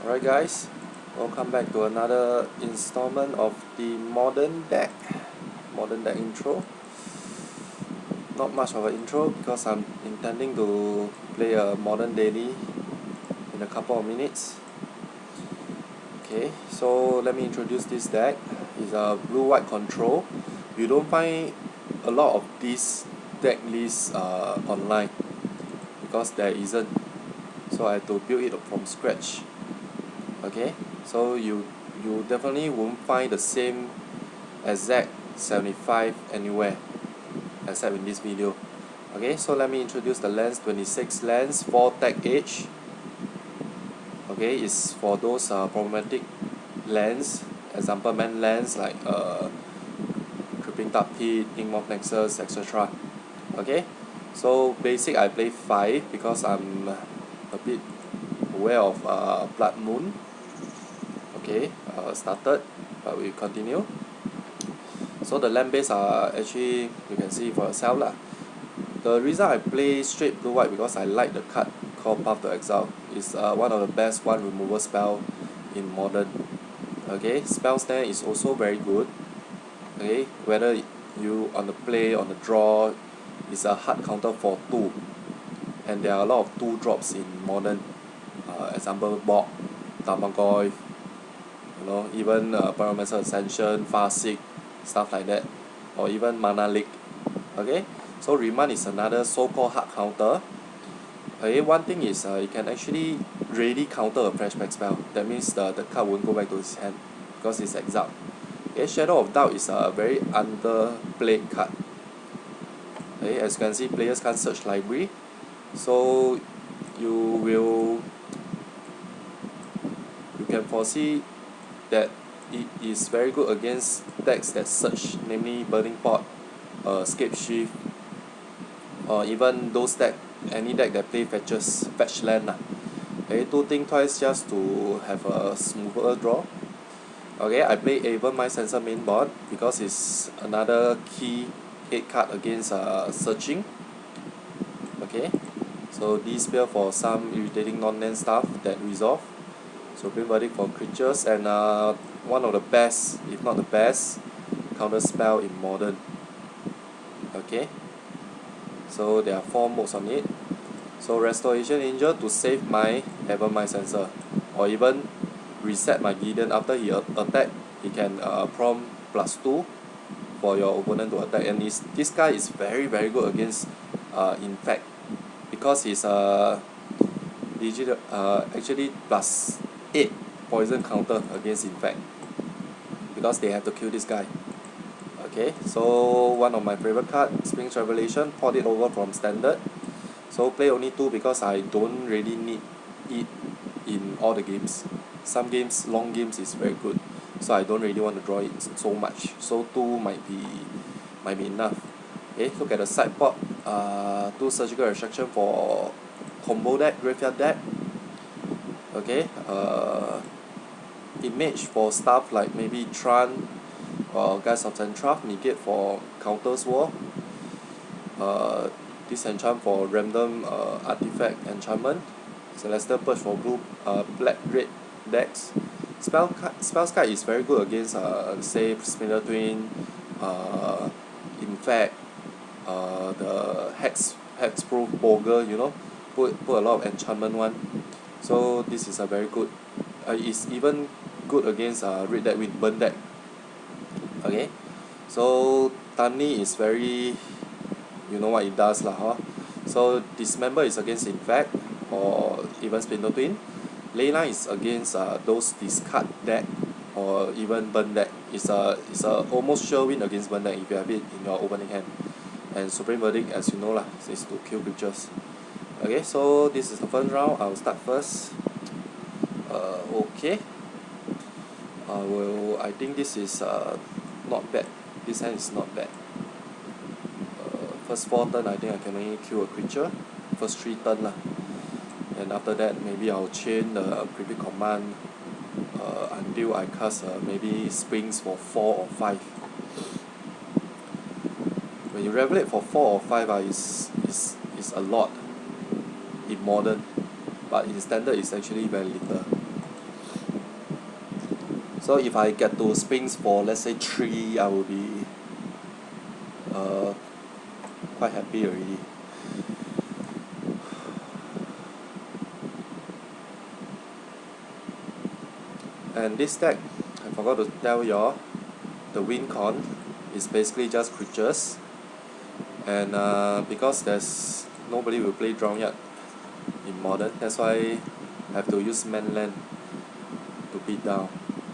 Alright guys, welcome back to another installment of the modern deck intro. Not much of an intro because I'm intending to play a modern daily in a couple of minutes. Okay, so let me introduce this deck. It's a blue-white control. You don't find a lot of these deck lists online because there isn't. So I had to build it from scratch. Okay, so you definitely won't find the same exact 75 anywhere except in this video. Okay, so let me introduce the lens. 26 lens, 4 tag edge. Okay, it's for those problematic lens, example man lens like creeping tap teeth, ink moth nexus, etc. Okay, so basic I play 5 because I'm a bit aware of blood moon. Okay, started, but we continue. So the land base are actually, you can see for yourself lah. The reason I play straight blue white because I like the card called Path to Exile. It's one of the best one removal spell in modern. Okay, spell stand is also very good. Okay, whether you on the play, on the draw, it's a hard counter for 2. And there are a lot of 2 drops in modern. Example Bog, Tamagoy, even Pyromancer Ascension, Farsight, stuff like that, or even Mana Leak. Okay, so Remand is another so-called hard counter. Okay, one thing is you can actually ready counter a flashback spell. That means the card won't go back to his hand because it's exiled. Okay, Shadow of Doubt is a very underplayed card. Okay, as you can see, players can't search library, so you can foresee that it is very good against decks that search, namely Burning Pot, Scape Shift, or even those any deck that play fetch land lah. Okay, do think twice just to have a smoother draw. Okay, I play Avon My Sensor main board because it's another key hit card against searching. Okay, so this spell for some irritating non-land stuff that resolve. Supreme Verdict for creatures, and one of the best, if not the best, counter spell in modern. Okay, so there are 4 modes on it. So Restoration Angel to save my My Sensor, or even reset my Gideon after he attack. He can prompt +2 for your opponent to attack, and this guy is very good against Infect because he's actually +8 poison counter against Infect because they have to kill this guy. Okay, so one of my favorite card, Spring's Revelation, port it over from standard. So play only 2 because I don't really need it in all the games. Some games, long games is very good, so I don't really want to draw it so much. So 2 might be enough. Okay, look at the sideboard. 2 Surgical Extraction for combo deck, graveyard deck. Okay, Image for stuff like maybe Tran or Guys of Centrath, negate for counters war. Disenchant for random artifact enchantment. Celestial Purge for black red decks. Spell's card is very good against say Splinter Twin, Infect, the Hexproof Bogle, put a lot of enchantment one. So this is a very good. It's even good against red deck with burn deck. Okay, so Tani is very, you know what it does lah, huh? So Dismember is against Infect or even Splinter Twin. Leyline is against those discard deck or even burn deck. It's a almost sure win against burn deck if you have it in your opening hand. And Supreme Verdict, as you know lah, is to kill creatures. Okay, so this is the first round. I will start first. Okay. I think this is not bad. This hand is not bad. First 4 turn, I think I can only kill a creature. First 3 turn lah. And after that, maybe I'll chain the Privy Command until I cast maybe Springs for 4 or 5. When you revelate for 4 or 5, is a lot in modern, but in standard it's actually very little. So if I get to springs for let's say 3, I will be quite happy already. And this deck, I forgot to tell y'all, the win con is basically just creatures, and because there's nobody will play drown yet in modern, that's why I have to use man land to beat down.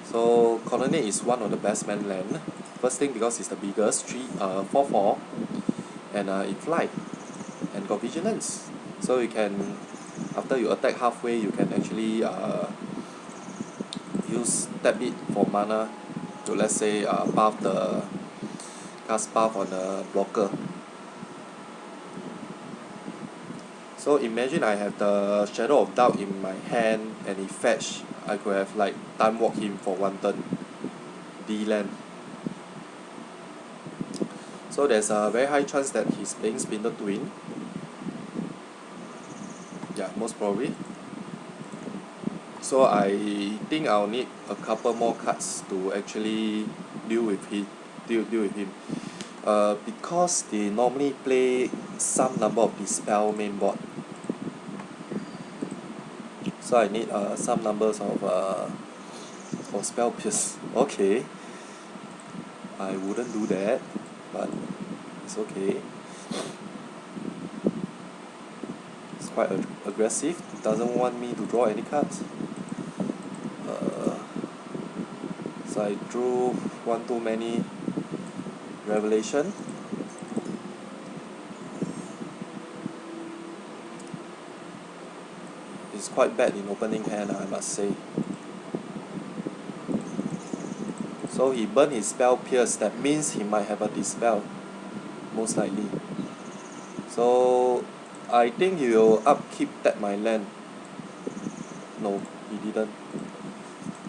So colonnade is one of the best man land. First thing, because it's the biggest, 4/4, and it fly and got vigilance, so you can, after you attack halfway, you can actually use that bit for mana to, let's say, buff the cast buff on the blocker. So imagine I have the Shadow of Doubt in my hand and he fetch, I could have like time walk him for 1 turn, D-land. So there's a very high chance that he's playing Splinter Twin. Yeah, most probably. So I think I'll need a couple more cards to actually deal with him. Because they normally play some number of Dispel main board. So I need some numbers of Spell Pierce. Okay. I wouldn't do that, but it's okay. It's quite aggressive. Doesn't want me to draw any cards. So I drew one too many Revelation. It's quite bad in opening hand, I must say. So he burned his spell Pierce. That means he might have a Dispel, most likely. So I think he will upkeep that my land. No, he didn't.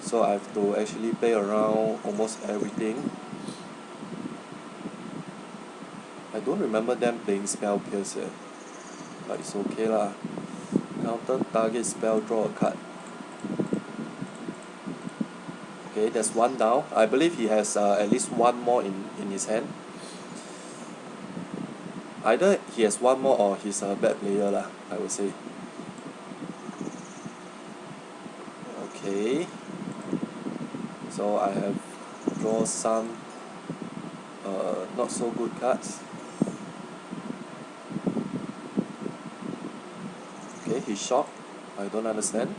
So I have to actually play around almost everything. I don't remember them playing Spell Pierce yet, but it's okay lah. Counter target spell, draw a card. Okay, there's one down. I believe he has at least one more in his hand. Either he has one more or he's a bad player lah, I would say. Okay. So I have draw some not so good cards. Okay, he's shocked. I don't understand.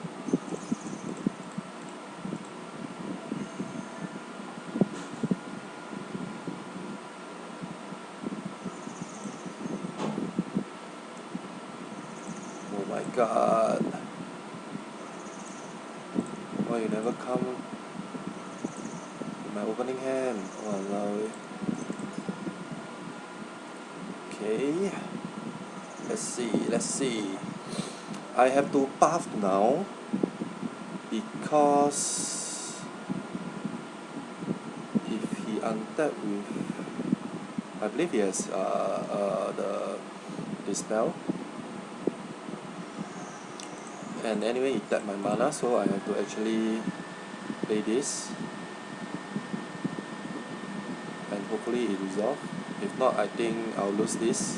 Oh my god. Why you never come in my opening hand? Walao. Okay. Let's see. I have to buff now because if he untap with, I believe he has the Dispel, and anyway he tapped my mana, so I have to actually play this and hopefully it resolves. If not, I think I'll lose this.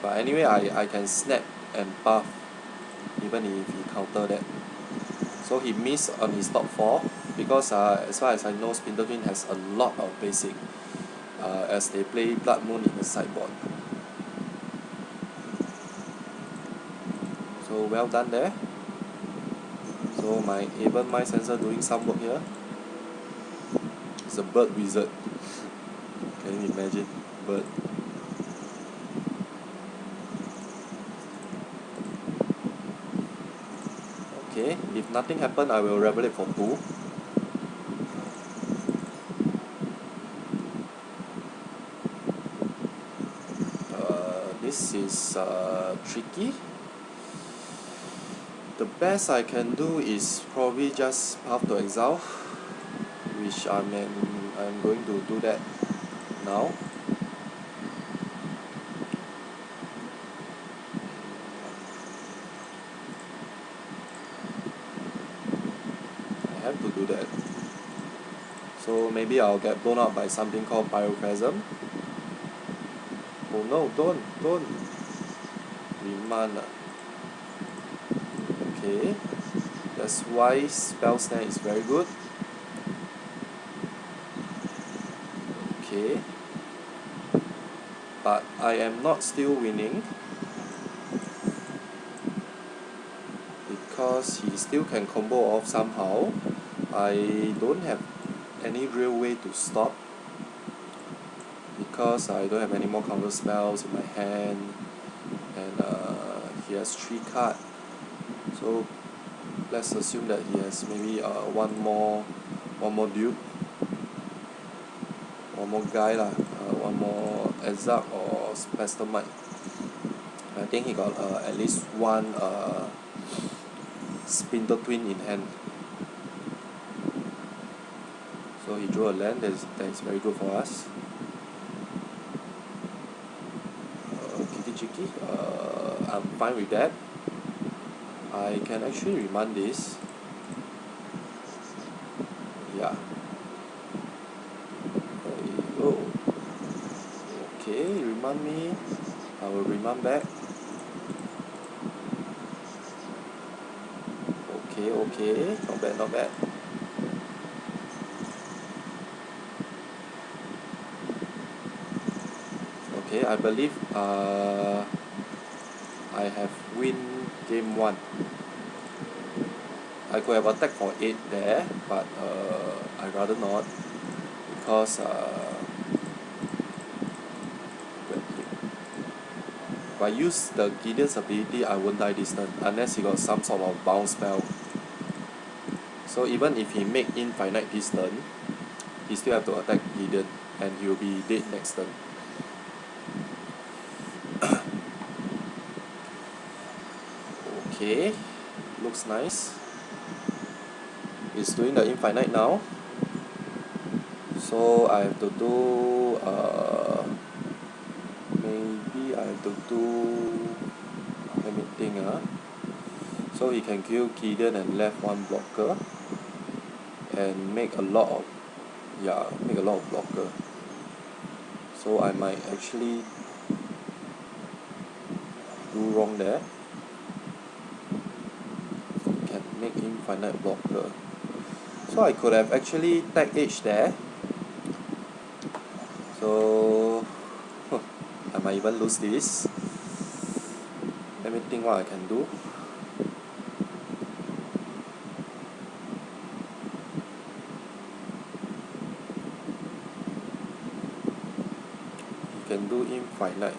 But anyway, I can snap and buff even if he counter that. So he missed on his top 4 because as far as I know, Splinter Twin has a lot of basic as they play Blood Moon in the sideboard. So well done there. So my Aven Mind Sensor doing some work here. It's a bird wizard. Can you imagine? Bird. Okay, if nothing happen, I will revelate for 2. This is tricky. The best I can do is probably just Path to Exile, which I'm going to do that now. have to do that. So maybe I'll get blown up by something called pyroclasm. Oh no, don't. Remand. Okay. That's why spell snare is very good. Okay. But I am not still winning, because he still can combo off somehow. I don't have any real way to stop, because I don't have any more counter spells in my hand, and he has 3 cards. So let's assume that he has maybe one more dude, one more guy lah, one more Exarch or Splinter. I think he got at least one Splinter twin in hand. So he drew a land that is very good for us. Kitty, I'm fine with that. I can actually remand this. Yeah. Oh. Okay, remand me. I will remand back. Okay. Not bad. Okay, I believe I have win game 1. I could have attacked for 8 there, but I'd rather not, because if I use the Gideon's ability, I won't die this turn unless he got some sort of bounce spell. So even if he make infinite this turn, he still have to attack Gideon, and he will be dead next turn. Okay, looks nice. It's doing the infinite now, so I have to do maybe I have to do, let me think. So he can kill Gideon and left one blocker, and make a lot of blocker. So I might actually do wrong there. Can make infinite blocker. So I could have actually tag edge there. So I might even lose this. Let me think what I can do. You can do infinite.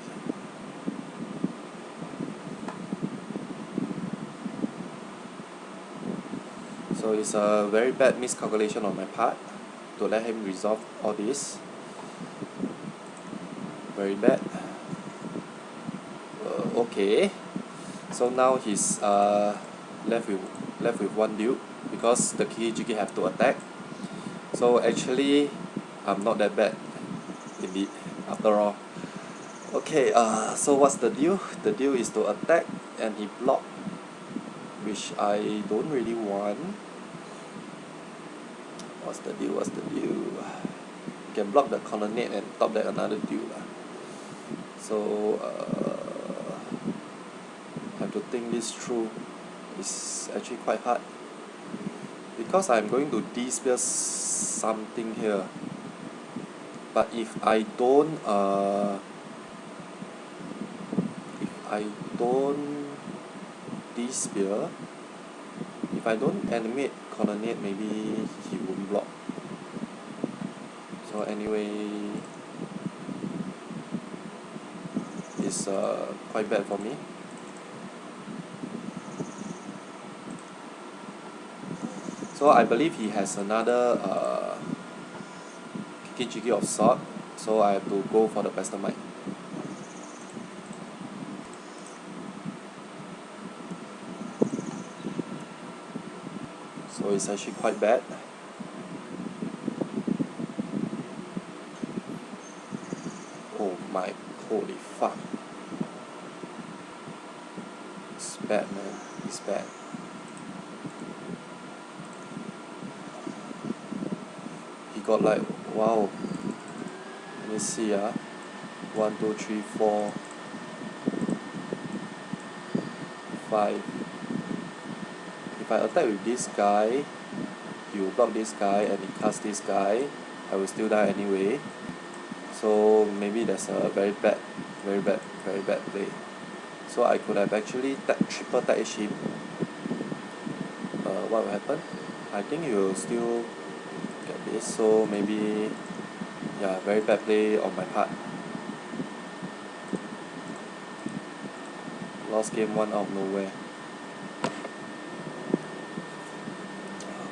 So it's a very bad miscalculation on my part to let him resolve all this. Very bad. Okay. So now he's left with one dude, because the Kijiki have to attack. So actually, I'm not that bad, indeed, after all. Okay, so what's the deal? The deal is to attack, and he block, which I don't really want. What's the deal? You can block the colonnade and top that another deal. So I have to think this through. It's actually quite hard, because I'm going to despair something here. But if I don't despair, if I don't animate colonnade, maybe he won't block. So anyway, it's quite bad for me. So I believe he has another Kiki of sort, so I have to go for the Pestamite. So it's actually quite bad. Oh my, holy fuck. It's bad, man. It's bad. got like, wow, let me see, 1 2 3 4 5. If I attack with this guy, he will block this guy and he casts this guy, I will still die anyway. So maybe that's a very bad play. So I could have actually triple tag him. What will happen? I think he will still get this, so maybe, yeah, very bad play on my part. Lost game 1 out of nowhere.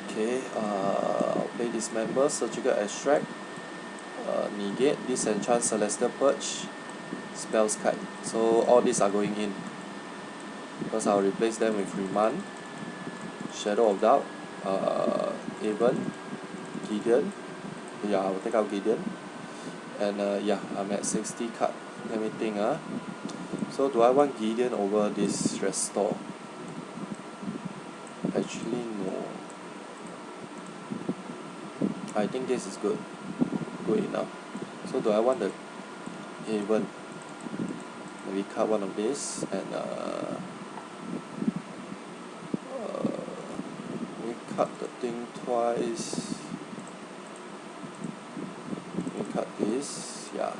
Okay, I'll play Dismember, Surgical Extract, Negate, Disenchant, Celestial Purge, Spells Kite. So all these are going in, because I'll replace them with Remand, Shadow of Doubt, Aven, Gideon. Yeah, I will take out Gideon. And yeah, I'm at 60 card. Let me think. So do I want Gideon over this Restore? Actually, no. I think this is good enough. So do I want the Aven? Maybe cut one of this and we cut the thing twice. We cut this, yeah.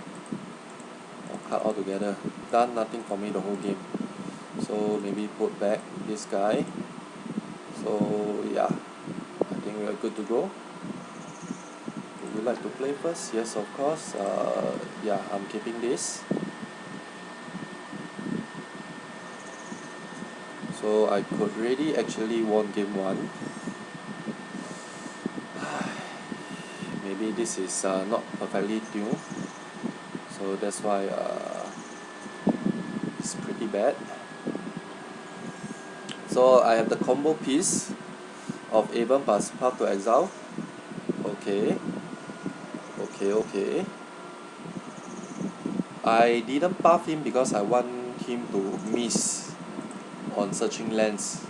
I'll cut all together. Done nothing for me the whole game. So maybe put back this guy. So yeah, I think we are good to go. Would you like to play first? Yes, of course. Yeah, I'm keeping this. So I could really actually won game 1. Maybe this is not perfectly tuned, so that's why it's pretty bad. So I have the combo piece of Aven plus Path to Exile. Okay. I didn't buff him because I want him to miss on Searching Lands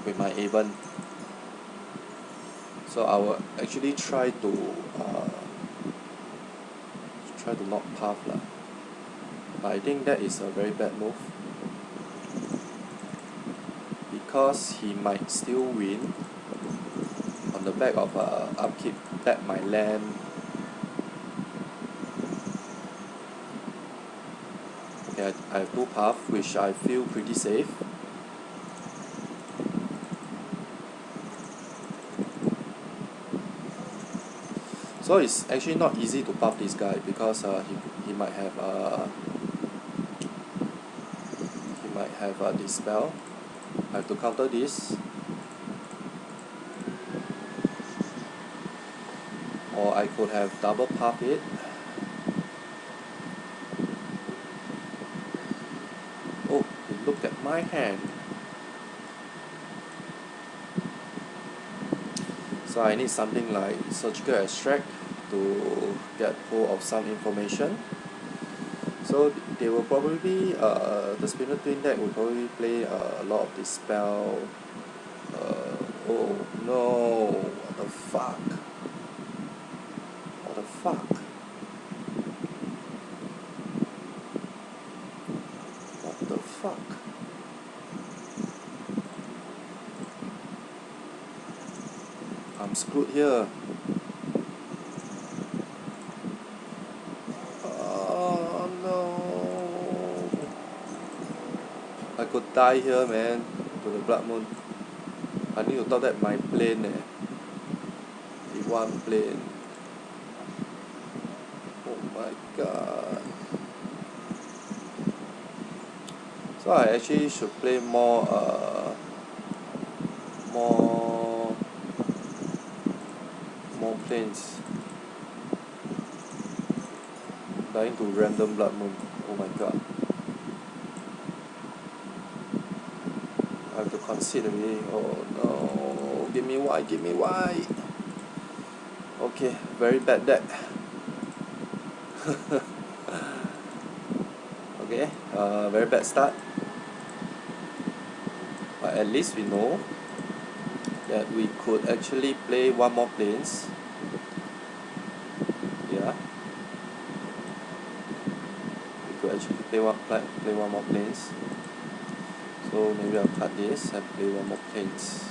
with my Aven. So I will actually try to not path lah. But I think that is a very bad move, because he might still win on the back of upkeep, tap my land. Okay, I have 2 paths, which I feel pretty safe. So it's actually not easy to buff this guy, because he might have a Dispel. I have to counter this, or I could have double path it. Oh, look at my hand. So I need something like Surgical Extract to get hold of some information. So they will probably, the Splinter Twin deck will probably play a lot of Dispel. Oh no, what the fuck? What the fuck? What the fuck? I'm screwed here. Oh no. I could die here, man, to the Blood Moon. I need to top that my plane, the one plane. Oh my god. So I actually should play more planes. Dying to random Blood Moon. Oh my god. I have to concede already. Oh no. Give me Y. Okay, very bad deck. Okay, very bad start. But at least we know that we could actually play one more planes actually play one more planes. So maybe I'll cut this and play one more planes.